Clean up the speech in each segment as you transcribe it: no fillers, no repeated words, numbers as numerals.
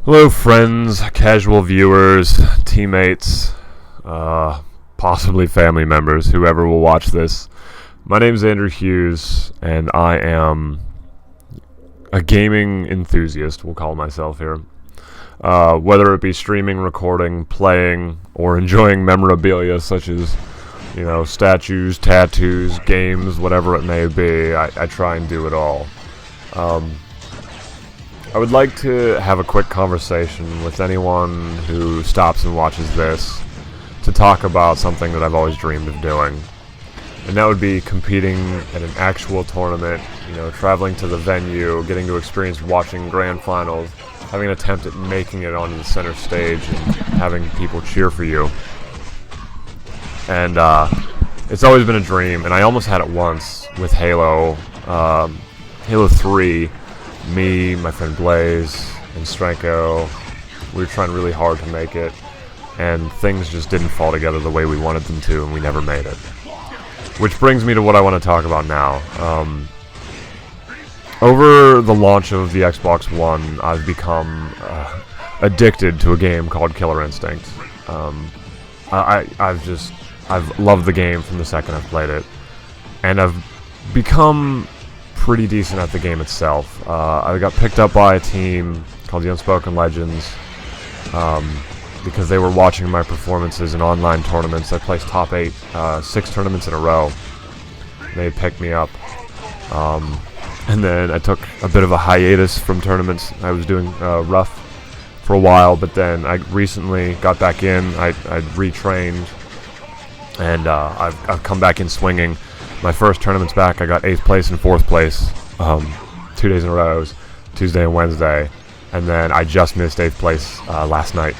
Hello, friends, casual viewers, teammates, possibly family members, whoever will watch this. My name is Andrew Hughes, and I am a gaming enthusiast, we'll call myself here. Whether it be streaming, recording, playing, or enjoying memorabilia such as, statues, tattoos, games, whatever it may be, I try and do it all. I would like to have a quick conversation with anyone who stops and watches this to talk about something that I've always dreamed of doing. And that would be competing at an actual tournament, traveling to the venue, getting to experience watching grand finals, having an attempt at making it onto the center stage and having people cheer for you. And it's always been a dream, and I almost had it once with Halo 3. Me, my friend Blaze, and Stranko, we were trying really hard to make it, and things just didn't fall together the way we wanted them to, and we never made it. Which brings me to what I want to talk about now. Over the launch of the Xbox One, I've become addicted to a game called Killer Instinct. I've loved the game from the second I've played it, and I've become pretty decent at the game itself. I got picked up by a team called the Unspoken Legends because they were watching my performances in online tournaments. I placed top 8, 6 tournaments in a row. They had picked me up. And then I took a bit of a hiatus from tournaments. I was doing rough for a while, but then I recently got back in. I'd retrained, and I've come back in swinging. My first tournaments back, I got 8th place and 4th place 2 days in a row, Tuesday and Wednesday, and then I just missed 8th place last night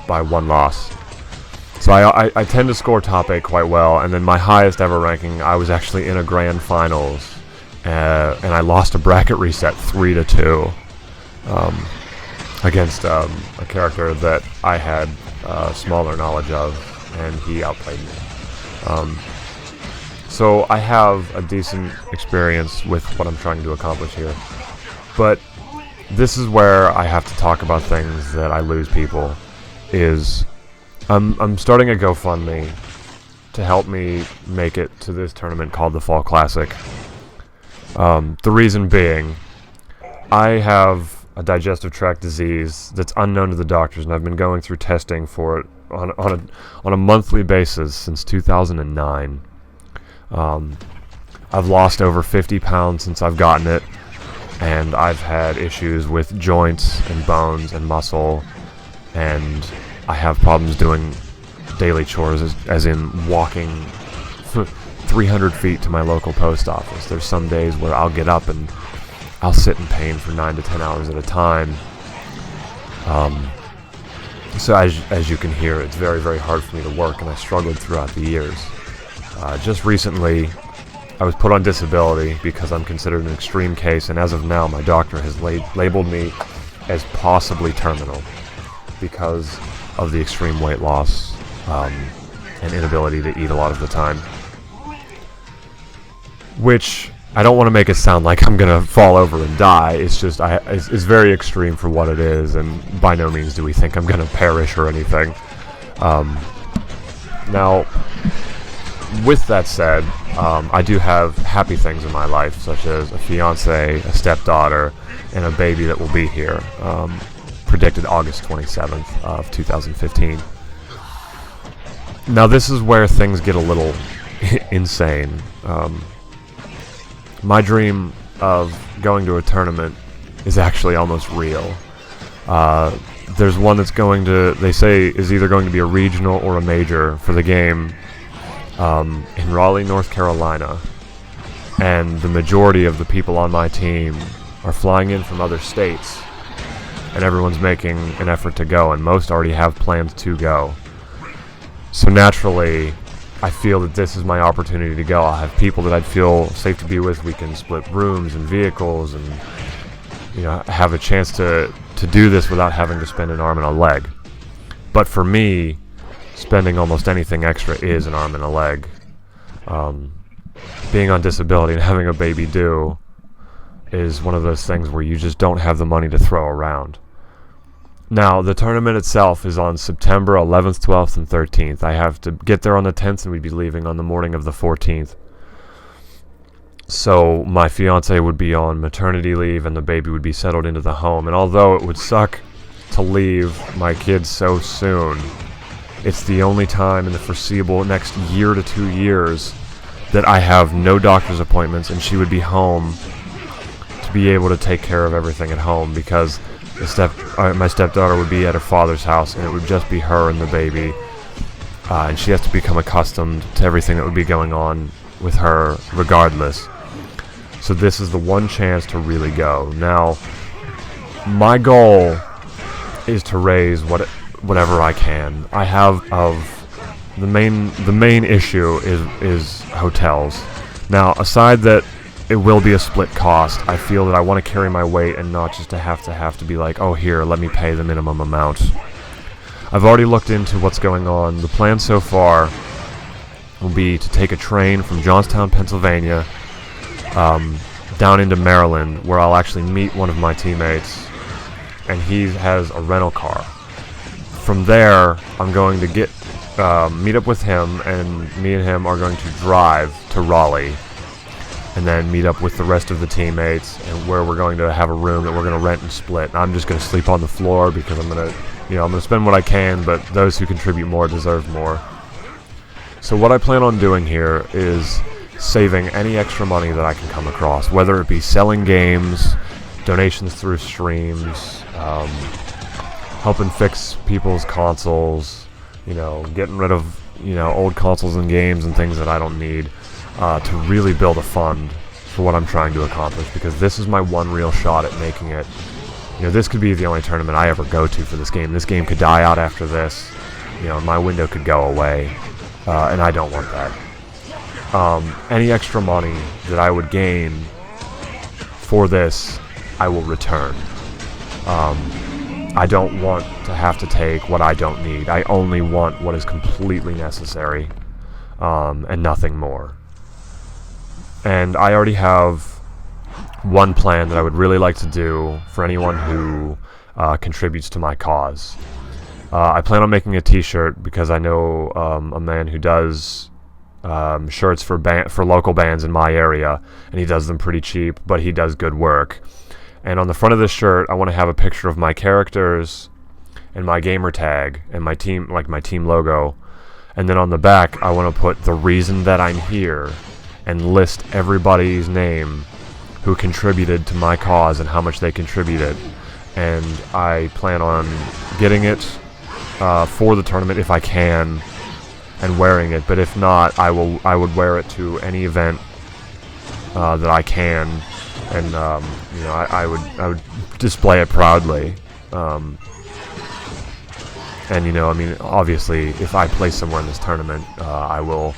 by 1 loss. So I tend to score top 8 quite well, and then my highest ever ranking, I was actually in a grand finals, and I lost a bracket reset 3-2 against a character that I had smaller knowledge of, and he outplayed me. So I have a decent experience with what I'm trying to accomplish here. But this is where I have to talk about things that I lose people. I'm starting a GoFundMe to help me make it to this tournament called the Fall Classic. The reason being, I have a digestive tract disease that's unknown to the doctors, and I've been going through testing for it on a monthly basis since 2009. I've lost over 50 pounds since I've gotten it, and I've had issues with joints and bones and muscle, and I have problems doing daily chores, as in walking 300 feet to my local post office. There's some days where I'll get up and I'll sit in pain for 9 to 10 hours at a time. So as you can hear, it's very, very hard for me to work, and I struggled throughout the years. Just recently, I was put on disability because I'm considered an extreme case, and as of now, my doctor has labeled me as possibly terminal because of the extreme weight loss and inability to eat a lot of the time. Which, I don't want to make it sound like I'm going to fall over and die. It's just, it's very extreme for what it is, and by no means do we think I'm going to perish or anything. Now, with that said, I do have happy things in my life, such as a fiance, a stepdaughter, and a baby that will be here, predicted August 27th of 2015. Now, this is where things get a little insane. My dream of going to a tournament is actually almost real. There's one that's they say is either going to be a regional or a major for the game, in Raleigh, North Carolina, and the majority of the people on my team are flying in from other states, and everyone's making an effort to go, and most already have plans to go. So naturally, I feel that this is my opportunity to go. I'll have people that I'd feel safe to be with. We can split rooms and vehicles, and have a chance to do this without having to spend an arm and a leg. But for me, spending almost anything extra is an arm and a leg. Being on disability and having a baby due is one of those things where you just don't have the money to throw around. Now, the tournament itself is on September 11th, 12th, and 13th. I have to get there on the 10th, and we'd be leaving on the morning of the 14th. So my fiance would be on maternity leave, and the baby would be settled into the home. And although it would suck to leave my kids so soon, it's the only time in the foreseeable next year to 2 years that I have no doctor's appointments, and she would be home to be able to take care of everything at home, because my stepdaughter would be at her father's house, and it would just be her and the baby, and she has to become accustomed to everything that would be going on with her regardless. So this is the one chance to really go. Now, my goal is to raise whatever I can. I have the main issue is hotels. Now, aside that it will be a split cost, I feel that I want to carry my weight and not just to have to be like, oh, here, let me pay the minimum amount. I've already looked into what's going on. The plan so far will be to take a train from Johnstown, Pennsylvania, down into Maryland, where I'll actually meet one of my teammates, and he has a rental car. From there, I'm going to meet up with him, and me and him are going to drive to Raleigh, and then meet up with the rest of the teammates, and where we're going to have a room that we're going to rent and split. And I'm just going to sleep on the floor because I'm going to spend what I can, but those who contribute more deserve more. So what I plan on doing here is saving any extra money that I can come across, whether it be selling games, donations through streams, helping fix people's consoles, getting rid of, old consoles and games and things that I don't need, to really build a fund for what I'm trying to accomplish, because this is my one real shot at making it. This could be the only tournament I ever go to for this game. This game could die out after this. My window could go away, and I don't want that. Any extra money that I would gain for this, I will return. I don't want to have to take what I don't need. I only want what is completely necessary, and nothing more. And I already have one plan that I would really like to do for anyone who contributes to my cause. I plan on making a t-shirt, because I know a man who does shirts for local bands in my area, and he does them pretty cheap, but he does good work. And on the front of this shirt, I want to have a picture of my characters and my gamer tag and my team, like my team logo. And then on the back, I want to put the reason that I'm here and list everybody's name who contributed to my cause and how much they contributed. And I plan on getting it for the tournament if I can, and wearing it. But if not, I would wear it to any event that I can, and I would display it proudly. And obviously, if I play somewhere in this tournament, I will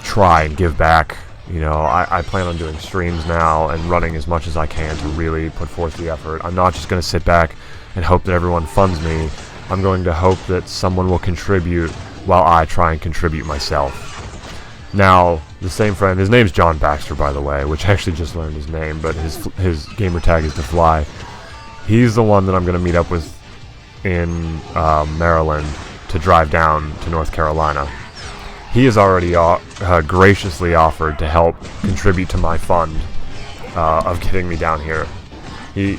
try and give back. I plan on doing streams now and running as much as I can to really put forth the effort. I'm not just going to sit back and hope that everyone funds me. I'm going to hope that someone will contribute while I try and contribute myself. Now, the same friend, his name's John Baxter, by the way, which I actually just learned his name, but his gamer tag is DeFly. He's the one that I'm going to meet up with in Maryland to drive down to North Carolina. He has already graciously offered to help contribute to my fund of getting me down here. He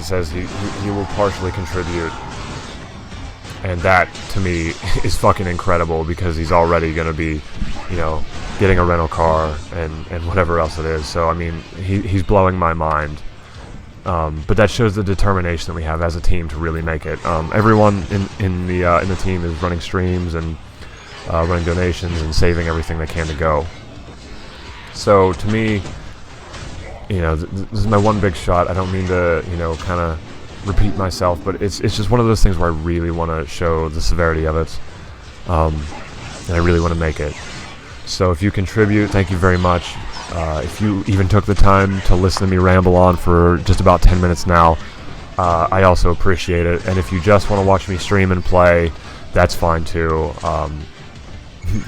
says he will partially contribute, and that to me is fucking incredible, because he's already going to be, getting a rental car and whatever else it is. So he's blowing my mind. But that shows the determination that we have as a team to really make it. Everyone in the team is running streams and running donations and saving everything they can to go. So to me, this is my one big shot. I don't mean to, kind of repeat myself, but it's just one of those things where I really want to show the severity of it, and I really want to make it. So if you contribute, thank you very much. If you even took the time to listen to me ramble on for just about 10 minutes now, I also appreciate it. And if you just want to watch me stream and play, that's fine too.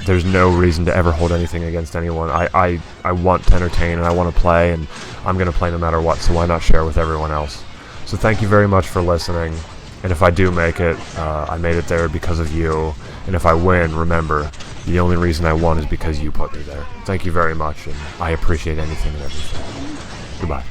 There's no reason to ever hold anything against anyone. I want to entertain, and I want to play, and I'm going to play no matter what, so why not share with everyone else? So thank you very much for listening. And if I do make it, I made it there because of you. And if I win, remember, the only reason I won is because you put me there. Thank you very much, and I appreciate anything and everything. Goodbye.